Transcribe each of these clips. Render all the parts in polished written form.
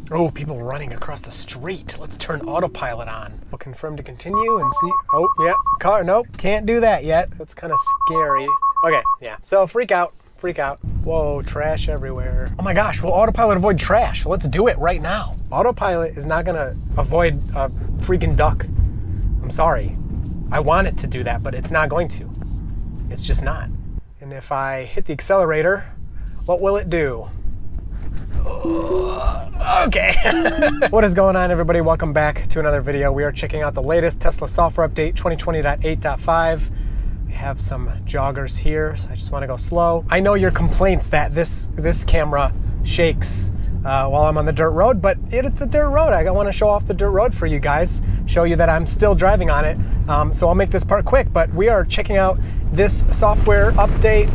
Oh, people running across the street. Let's turn autopilot on. We'll confirm to continue and see. Oh, yeah, car, nope, can't do that yet. That's kind of scary. Okay, yeah, so freak out. Whoa, trash everywhere. Oh my gosh, will autopilot avoid trash? Let's do it right now. Autopilot is not gonna avoid a freaking duck. I'm sorry. I want it to do that, but it's not going to. It's just not. And if I hit the accelerator, what will it do? Okay. What is going on, everybody? Welcome back to another video. We are checking out the latest Tesla software update 2020.8.5. We have some joggers here, so I just want to go slow. I know your complaints that this camera shakes while I'm on the dirt road, but it's the dirt road. I want to show off the dirt road for you guys, show you that I'm still driving on it. So I'll make this part quick, but we are checking out this software update.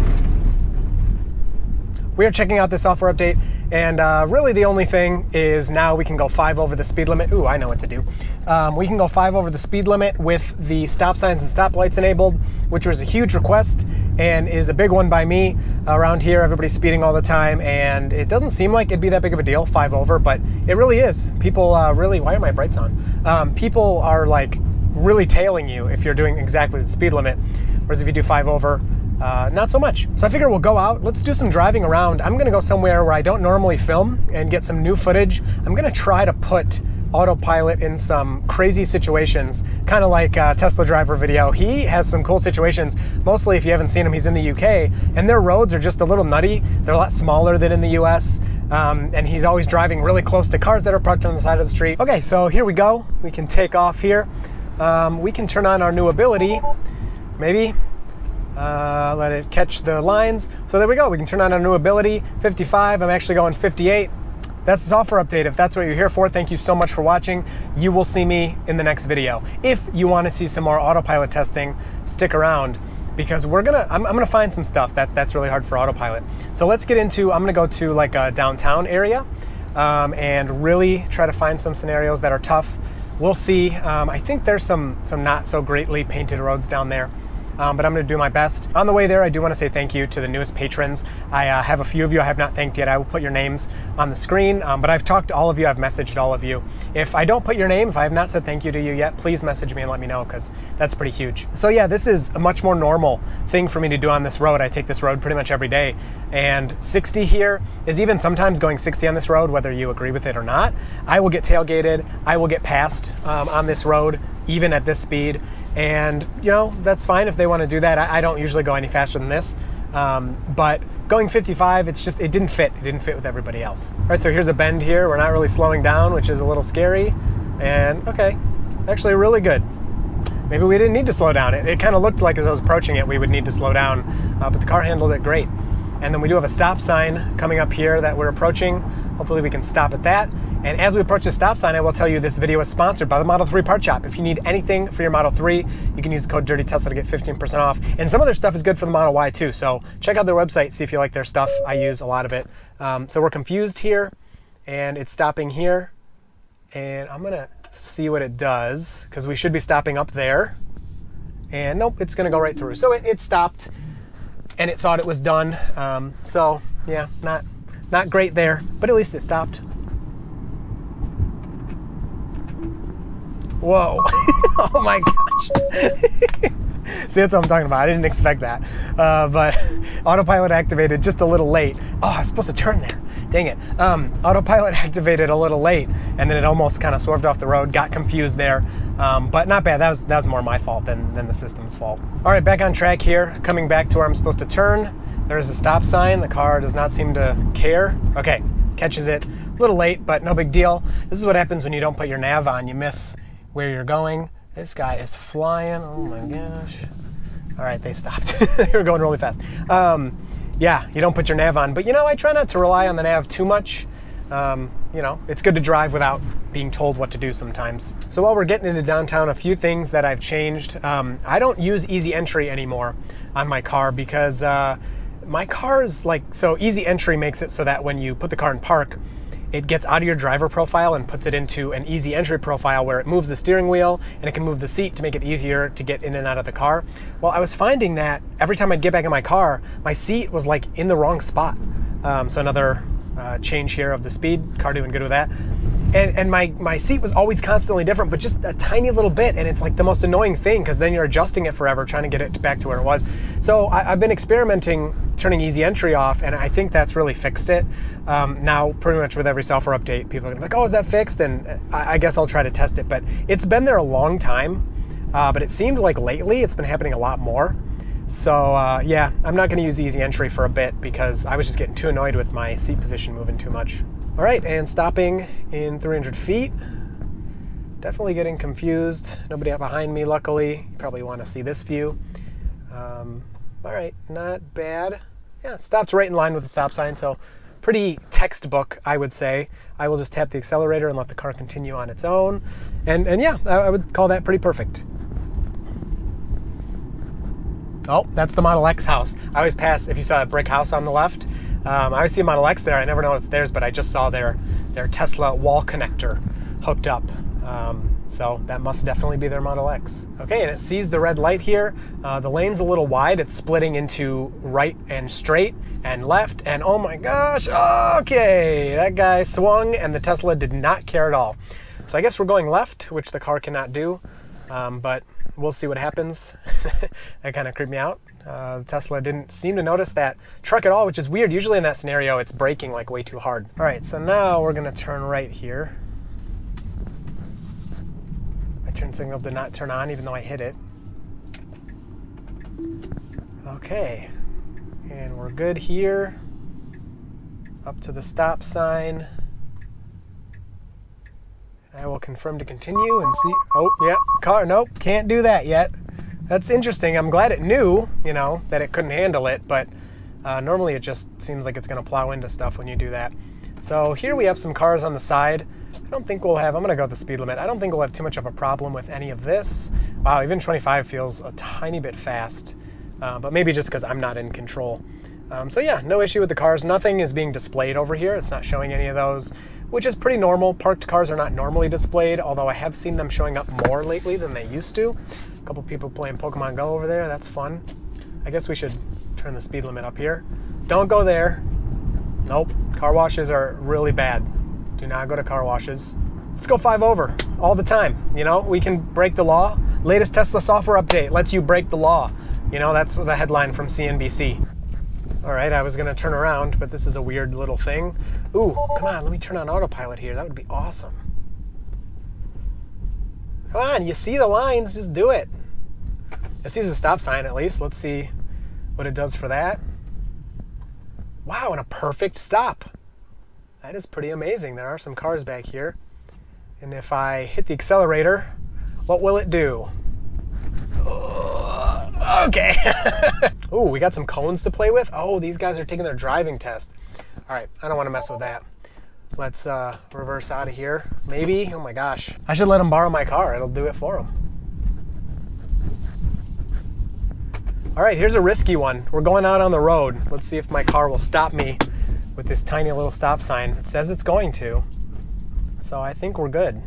And really the only thing is now we can go 5 over the speed limit. Ooh, I know what to do. We can go 5 over the speed limit with the stop signs and stoplights enabled, which was a huge request and is a big one by me. Around here, everybody's speeding all the time, and it doesn't seem like it'd be that big of a deal, 5 over, but it really is. People really, why are my brights on? People are like really tailing you if you're doing exactly the speed limit, whereas if you do 5 over, not so much. So I figure we'll go out, let's do some driving around. I'm gonna go somewhere where I don't normally film and get some new footage. I'm gonna try to put autopilot in some crazy situations, kind of like Tesla driver video. He has some cool situations. Mostly, if you haven't seen him, he's in the UK, and their roads are just a little nutty. They're a lot smaller than in the US, and he's always driving really close to cars that are parked on the side of the street. Okay, so here we go. We can take off here. We can turn on our new ability, maybe. Let it catch the lines. So there we go. We can turn on our new ability, 55. I'm actually going 58. That's the software update. If that's what you're here for, thank you so much for watching. You will see me in the next video. If you want to see some more autopilot testing, stick around, because I'm gonna find some stuff that's really hard for autopilot. So let's get into, I'm gonna go to like a downtown area and really try to find some scenarios that are tough. We'll see. I think there's some not so greatly painted roads down there. But I'm going to do my best. On the way there, I do want to say thank you to the newest patrons. I have a few of you I have not thanked yet. I will put your names on the screen, but I've talked to all of you. I've messaged all of you. If I don't put your name, if I have not said thank you to you yet, please message me and let me know, because that's pretty huge. So yeah, this is a much more normal thing for me to do on this road. I take this road pretty much every day, and 60 here is even sometimes going 60 on this road, whether you agree with it or not. I will get tailgated. I will get passed on this road, even at this speed. And you know, that's fine if they want to do that. I don't usually go any faster than this, but going 55, it didn't fit with everybody else. All right, so here's a bend here. We're not really slowing down, which is a little scary. And okay, actually really good. Maybe we didn't need to slow down. It kind of looked like as I was approaching it, we would need to slow down, but the car handled it great. And then we do have a stop sign coming up here that we're approaching. Hopefully we can stop at that. And as we approach the stop sign, I will tell you this video is sponsored by the Model 3 Part Shop. If you need anything for your Model 3, you can use the code DirtyTesla to get 15% off. And some of their stuff is good for the Model Y too. So check out their website, see if you like their stuff. I use a lot of it. So we're confused here, and it's stopping here. And I'm gonna see what it does, because we should be stopping up there. And nope, it's gonna go right through. So it stopped, and it thought it was done. So yeah, not great there, but at least it stopped. Whoa. Oh my gosh. See, that's what I'm talking about. I didn't expect that. But autopilot activated just a little late. Oh, I was supposed to turn there. Dang it. Autopilot activated a little late, and then it almost kind of swerved off the road, got confused there. But not bad. That was more my fault than the system's fault. All right, back on track here. Coming back to where I'm supposed to turn. There's a stop sign. The car does not seem to care. Okay, catches it. A little late, but no big deal. This is what happens when you don't put your nav on. You miss where you're going. This guy is flying. Oh my gosh. All right, they stopped. They were going really fast. Yeah, you don't put your nav on, but you know, I try not to rely on the nav too much. You know, it's good to drive without being told what to do sometimes. So while we're getting into downtown, a few things that I've changed. I don't use easy entry anymore on my car, because my car's like, so easy entry makes it so that when you put the car in park, it gets out of your driver profile and puts it into an easy entry profile where it moves the steering wheel and it can move the seat to make it easier to get in and out of the car. Well, I was finding that every time I'd get back in my car, my seat was like in the wrong spot. So another change here of the speed. Car doing good with that. And my seat was always constantly different, but just a tiny little bit, and it's like the most annoying thing because then you're adjusting it forever trying to get it back to where it was. So I've been experimenting turning easy entry off, and I think that's really fixed it. Now pretty much with every software update, people are gonna be like, oh, is that fixed? And I guess I'll try to test it, but it's been there a long time, but it seemed like lately it's been happening a lot more. So yeah, I'm not gonna use easy entry for a bit because I was just getting too annoyed with my seat position moving too much. All right, and stopping in 300 feet. Definitely getting confused. Nobody out behind me, luckily. You probably want to see this view. All right, not bad. Yeah, stopped right in line with the stop sign, so pretty textbook, I would say. I will just tap the accelerator and let the car continue on its own. And yeah, I would call that pretty perfect. Oh, that's the Model X house. I always pass, if you saw that brick house on the left, I always see a Model X there. I never know it's theirs, but I just saw their Tesla wall connector hooked up. So that must definitely be their Model X. Okay, and it sees the red light here. The lane's a little wide. It's splitting into right and straight and left. And oh my gosh, okay, that guy swung and the Tesla did not care at all. So I guess we're going left, which the car cannot do, but we'll see what happens. That kind of creeped me out. Tesla didn't seem to notice that truck at all, which is weird. Usually in that scenario, it's braking like way too hard. All right, so now we're gonna turn right here. My turn signal did not turn on even though I hit it. Okay, and we're good here. Up to the stop sign. I will confirm to continue and see. Oh, yeah, car, nope, can't do that yet. That's interesting. I'm glad it knew, you know, that it couldn't handle it, but normally it just seems like it's going to plow into stuff when you do that. So here we have some cars on the side. I don't think we'll have, I'm going to go with the speed limit. I don't think we'll have too much of a problem with any of this. Wow, even 25 feels a tiny bit fast, but maybe just because I'm not in control. So yeah, no issue with the cars. Nothing is being displayed over here. It's not showing any of those, which is pretty normal. Parked cars are not normally displayed, although I have seen them showing up more lately than they used to. A couple people playing Pokemon Go over there. That's fun. I guess we should turn the speed limit up here. Don't go there. Nope. Car washes are really bad. Do not go to car washes. Let's go 5 over all the time. You know, we can break the law. Latest Tesla software update lets you break the law. You know, that's the headline from CNBC. All right, I was gonna turn around, but this is a weird little thing. Ooh, come on, let me turn on autopilot here. That would be awesome. Come on, you see the lines, just do it. It sees a stop sign at least. Let's see what it does for that. Wow, and a perfect stop. That is pretty amazing. There are some cars back here. And if I hit the accelerator, what will it do? Okay. Ooh, we got some cones to play with. Oh, these guys are taking their driving test. All right, I don't want to mess with that. Let's reverse out of here. Maybe, oh my gosh. I should let them borrow my car. It'll do it for them. All right, here's a risky one. We're going out on the road. Let's see if my car will stop me with this tiny little stop sign. It says it's going to. So I think we're good.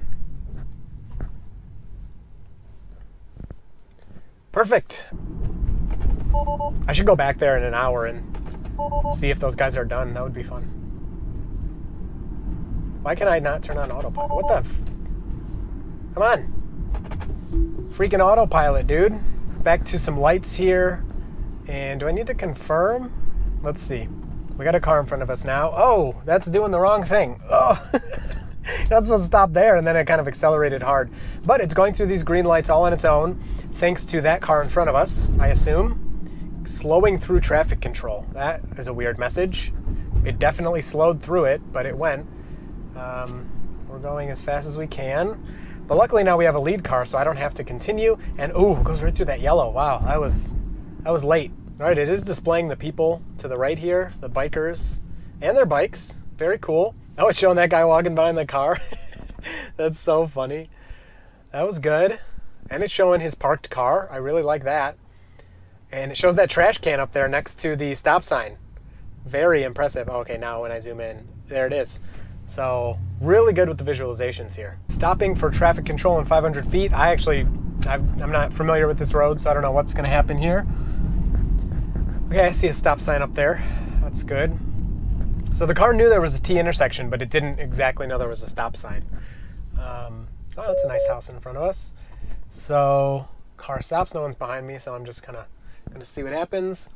Perfect. I should go back there in an hour and see if those guys are done. That would be fun. Why can I not turn on autopilot? What the Come on. Freaking autopilot, dude. Back to some lights here. And do I need to confirm? Let's see. We got a car in front of us now. Oh, that's doing the wrong thing. Oh. You're not supposed to stop there, and then it kind of accelerated hard. But it's going through these green lights all on its own, thanks to that car in front of us, I assume. Slowing through traffic control. That is a weird message. It definitely slowed through it, but it went. We're going as fast as we can. But luckily now we have a lead car, so I don't have to continue. And ooh, it goes right through that yellow. Wow, that was late. All right, it is displaying the people to the right here, the bikers and their bikes. Very cool. Oh, it's showing that guy walking by in the car. That's so funny. That was good. And it's showing his parked car. I really like that. And it shows that trash can up there next to the stop sign. Very impressive. Okay, now when I zoom in, there it is. So really good with the visualizations here. Stopping for traffic control in 500 feet. I'm not familiar with this road, so I don't know what's gonna happen here. Okay, I see a stop sign up there. That's good. So the car knew there was a T intersection, but it didn't exactly know there was a stop sign. Oh, that's a nice house in front of us. So car stops, no one's behind me, so I'm just kind of going to see what happens.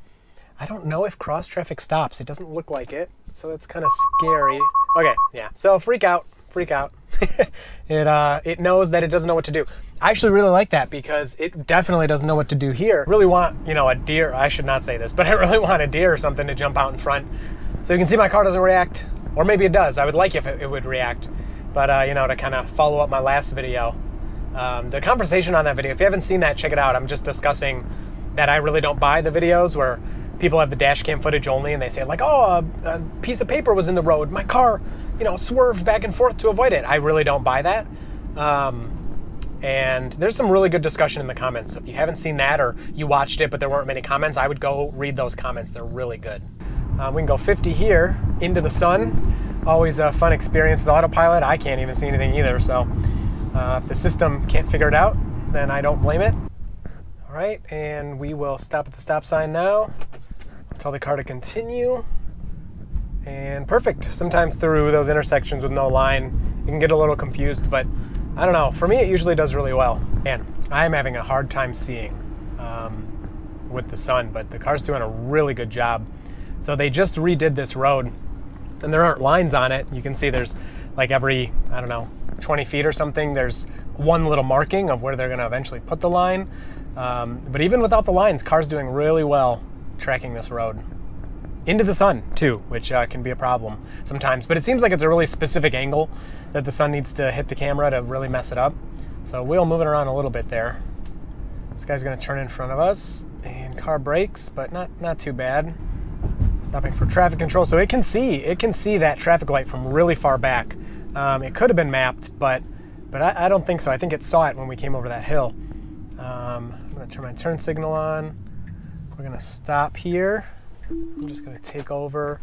I don't know if cross traffic stops. It doesn't look like it, so that's kind of scary. Okay, yeah. So freak out. It knows that it doesn't know what to do. I actually really like that because it definitely doesn't know what to do here. Really want, a deer. I should not say this, but I really want a deer or something to jump out in front. So you can see my car doesn't react, or maybe it does. I would like if it would react. But, to kind of follow up my last video, the conversation on that video, if you haven't seen that, check it out. I'm just discussing that I really don't buy the videos where people have the dash cam footage only and they say like, oh, a piece of paper was in the road. My car, swerved back and forth to avoid it. I really don't buy that. And there's some really good discussion in the comments. So if you haven't seen that or you watched it but there weren't many comments, I would go read those comments. They're really good. We can go 50 here into the sun. Always a fun experience with Autopilot. I can't even see anything either. So if the system can't figure it out, then I don't blame it. All right, and we will stop at the stop sign now. Tell the car to continue. And perfect. Sometimes through those intersections with no line, you can get a little confused, but I don't know. For me, it usually does really well. And I'm having a hard time seeing with the sun, but the car's doing a really good job. So they just redid this road, and there aren't lines on it. You can see there's like every, 20 feet or something, there's one little marking of where they're going to eventually put the line. But even without the lines, car's doing really well tracking this road. Into the sun, too, which can be a problem sometimes. But it seems like it's a really specific angle that the sun needs to hit the camera to really mess it up. So wheel moving around a little bit there. This guy's going to turn in front of us, and car brakes, but not too bad. Stopping for traffic control. So it can see that traffic light from really far back. It could have been mapped, but I don't think so. I think it saw it when we came over that hill. I'm going to turn my turn signal on. We're going to stop here. I'm just going to take over,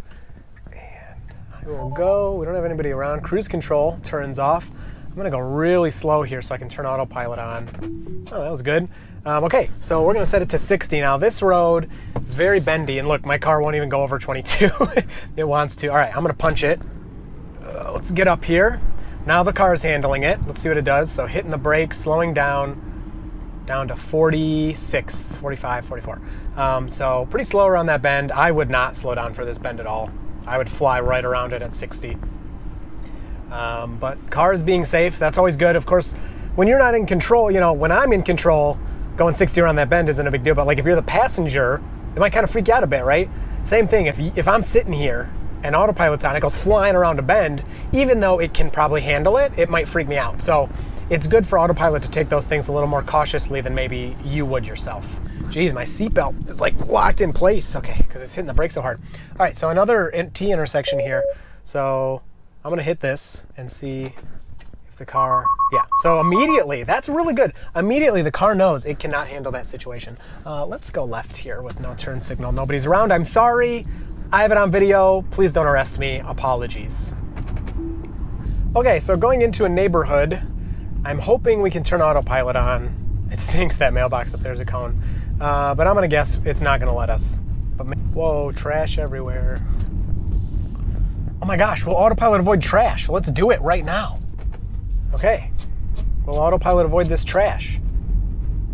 and I will go. We don't have anybody around. Cruise control turns off. I'm going to go really slow here so I can turn Autopilot on. Oh, that was good. Okay, so we're going to set it to 60 now. This road is very bendy, and look, my car won't even go over 22. It wants to. All right, I'm going to punch it. Let's get up here. Now the car is handling it. Let's see what it does. So hitting the brakes, slowing down to 46, 45, 44. So pretty slow around that bend. I would not slow down for this bend at all. I would fly right around it at 60. But cars being safe, that's always good. Of course, when you're not in control, when I'm in control, going 60 around that bend isn't a big deal. But like if you're the passenger, it might kind of freak you out a bit, right? Same thing, if I'm sitting here and Autopilot's on, it goes flying around a bend, even though it can probably handle it, it might freak me out. So it's good for Autopilot to take those things a little more cautiously than maybe you would yourself. Geez, my seatbelt is like locked in place. Okay, because it's hitting the brake so hard. All right, so another T intersection here. So I'm gonna hit this and see if the car, yeah. So immediately, that's really good. Immediately the car knows it cannot handle that situation. Let's go left here with no turn signal. Nobody's around, I'm sorry. I have it on video. Please don't arrest me, apologies. Okay, so going into a neighborhood, I'm hoping we can turn Autopilot on. It stinks that mailbox up there's a cone. But I'm gonna guess it's not gonna let us. But whoa, trash everywhere. Oh my gosh, will Autopilot avoid trash? Let's do it right now. Okay, will Autopilot avoid this trash?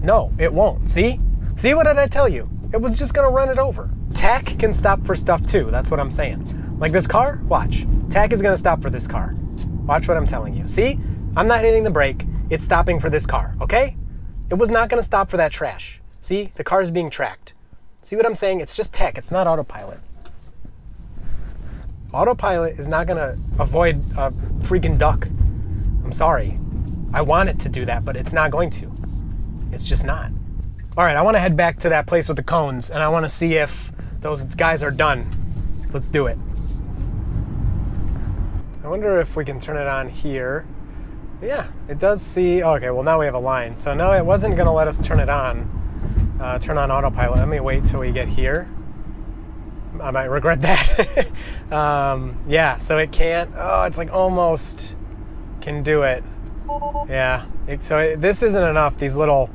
No, it won't. See? See, what did I tell you? It was just gonna run it over. TAC can stop for stuff too, that's what I'm saying. Like this car, watch. TAC is gonna stop for this car. Watch what I'm telling you. See? I'm not hitting the brake, it's stopping for this car, okay? It was not gonna stop for that trash. See, the car is being tracked. See what I'm saying? It's just tech, it's not Autopilot. Autopilot is not gonna avoid a freaking duck. I'm sorry. I want it to do that, but it's not going to. It's just not. All right, I wanna head back to that place with the cones, and I wanna see if those guys are done. Let's do it. I wonder if we can turn it on here. Yeah, it does see, okay, well now we have a line. So no, it wasn't gonna let us turn it on, turn on Autopilot. Let me wait till we get here. I might regret that. Yeah, so it can't, it's like almost can do it. Yeah, this isn't enough. These little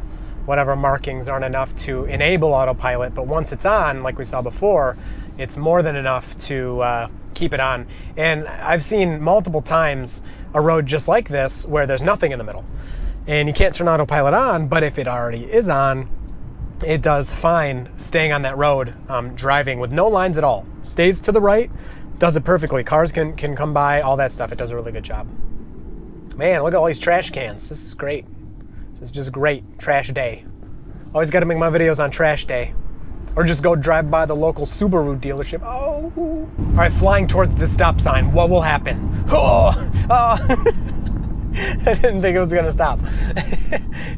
whatever markings aren't enough to enable Autopilot, but once it's on, like we saw before, it's more than enough to keep it on. And I've seen multiple times a road just like this where there's nothing in the middle. And you can't turn autopilot on, but if it already is on, it does fine staying on that road, driving with no lines at all. Stays to the right, does it perfectly. Cars can come by, all that stuff. It does a really good job. Man, look at all these trash cans. This is great. This is just great. Trash day. Always got to make my videos on trash day. Or just go drive by the local Subaru dealership. Oh. All right, flying towards the stop sign. What will happen? Oh. I didn't think it was gonna stop.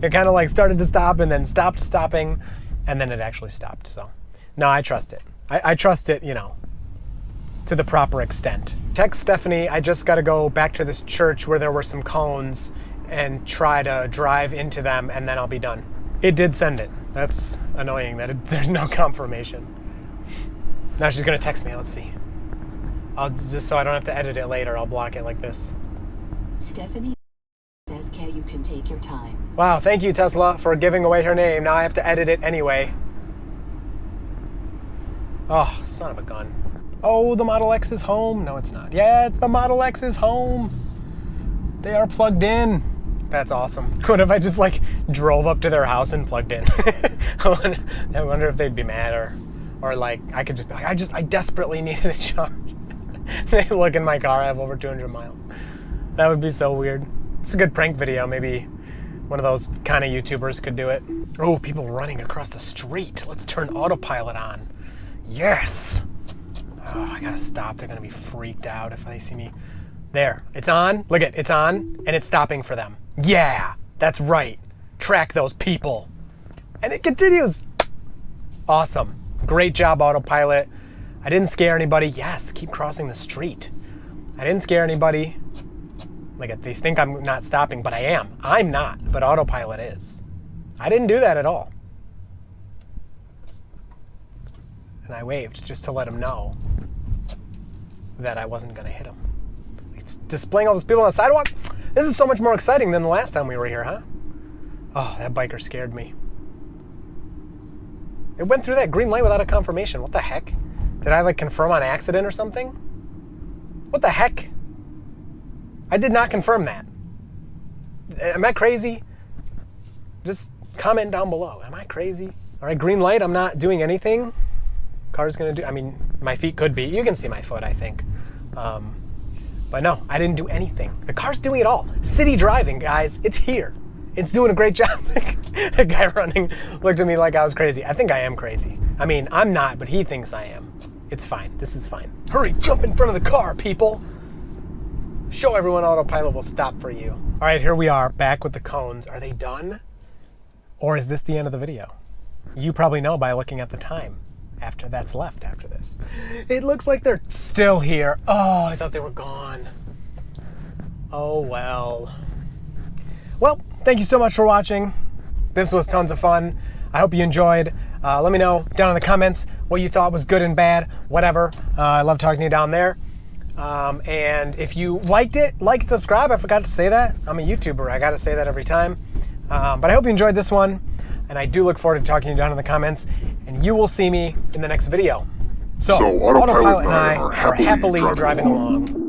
It kind of like started to stop and then stopped stopping, and then it actually stopped. So, no, I trust it. I trust it, you know, to the proper extent. Text Stephanie, I just got to go back to this church where there were some cones and try to drive into them, and then I'll be done. It did send it. That's annoying that there's no confirmation. Now she's gonna text me. Let's see. I'll just so I don't have to edit it later. I'll block it like this. Stephanie says, "Care, you can take your time." Wow, thank you, Tesla, for giving away her name. Now I have to edit it anyway. Oh, son of a gun. Oh, the Model X is home. No, it's not. Yeah, the Model X is home. They are plugged in. That's awesome. What if I just like drove up to their house and plugged in? I wonder if they'd be mad or like I could just be like, I desperately needed a charge. They look in my car, I have over 200 miles. That would be so weird. It's a good prank video. Maybe one of those kind of YouTubers could do it. Oh, people running across the street. Let's turn autopilot on. Yes. Oh, I gotta stop. They're gonna be freaked out if they see me. There, it's on. Look at it's on, and it's stopping for them. Yeah, that's right. Track those people. And it continues. Awesome. Great job, Autopilot. I didn't scare anybody. Yes, keep crossing the street. I didn't scare anybody. Like, they think I'm not stopping, but I am. I'm not, but Autopilot is. I didn't do that at all. And I waved just to let them know that I wasn't going to hit them. It's displaying all those people on the sidewalk. This is so much more exciting than the last time we were here, huh? Oh, that biker scared me. It went through that green light without a confirmation. What the heck? Did I like confirm on accident or something? What the heck? I did not confirm that. Am I crazy? Just comment down below. Am I crazy? All right, green light, I'm not doing anything. Car's gonna do, I mean, my feet could be. You can see my foot, I think. But no, I didn't do anything. The car's doing it all. City driving, guys, it's here. It's doing a great job. The guy running looked at me like I was crazy. I think I am crazy. I mean, I'm not, but he thinks I am. It's fine, this is fine. Hurry, jump in front of the car, people. Show everyone Autopilot will stop for you. All right, here we are, back with the cones. Are they done? Or is this the end of the video? You probably know by looking at the time that's left after this. It looks like they're still here. Oh, I thought they were gone. Oh, well. Well, thank you so much for watching. This was tons of fun. I hope you enjoyed. Let me know down in the comments what you thought was good and bad, whatever. I love talking to you down there. And if you liked it, like and subscribe. I forgot to say that. I'm a YouTuber. I got to say that every time. But I hope you enjoyed this one. And I do look forward to talking to you down in the comments. And you will see me in the next video. So Autopilot and I are happily driving along.